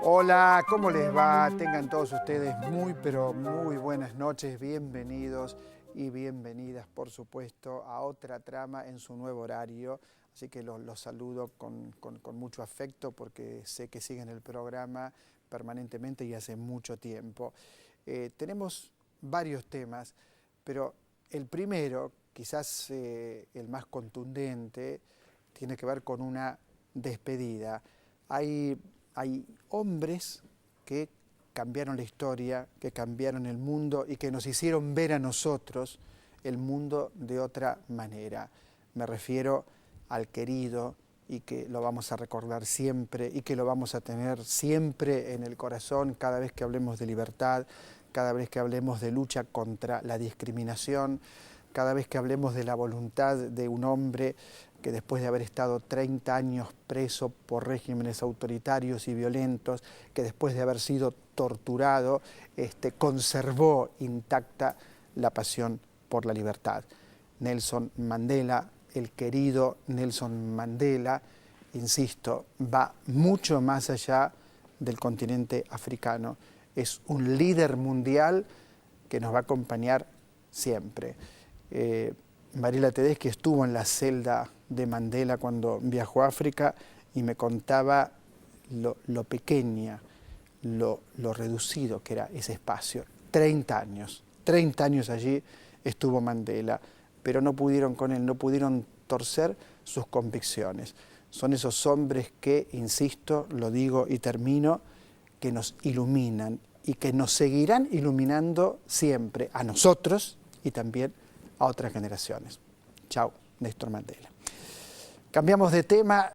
Hola, ¿cómo les va? Tengan todos ustedes pero muy buenas noches. Bienvenidos y bienvenidas, por supuesto, a otra trama en su nuevo horario. Así que los saludo con mucho afecto porque sé que siguen el programa permanentemente y hace mucho tiempo. Tenemos varios temas, pero el primero, quizás el más contundente, tiene que ver con una despedida. Hay hombres que cambiaron la historia, que cambiaron el mundo y que nos hicieron ver a nosotros el mundo de otra manera. Me refiero al querido y que lo vamos a recordar siempre y que lo vamos a tener siempre en el corazón cada vez que hablemos de libertad, cada vez que hablemos de lucha contra la discriminación, cada vez que hablemos de la voluntad de un hombre que después de haber estado 30 años preso por regímenes autoritarios y violentos, que después de haber sido torturado, conservó intacta la pasión por la libertad. Nelson Mandela, el querido Nelson Mandela, insisto, va mucho más allá del continente africano. Es un líder mundial que nos va a acompañar siempre. Mariela Tedeschi estuvo en la celda de Mandela cuando viajó a África y me contaba lo pequeña, lo reducido que era ese espacio. 30 años allí estuvo Mandela, pero no pudieron con él, no pudieron torcer sus convicciones. Son esos hombres que, insisto, lo digo y termino, que nos iluminan y que nos seguirán iluminando siempre, a nosotros y también a otras generaciones. Chao, Néstor Mandela. Cambiamos de tema.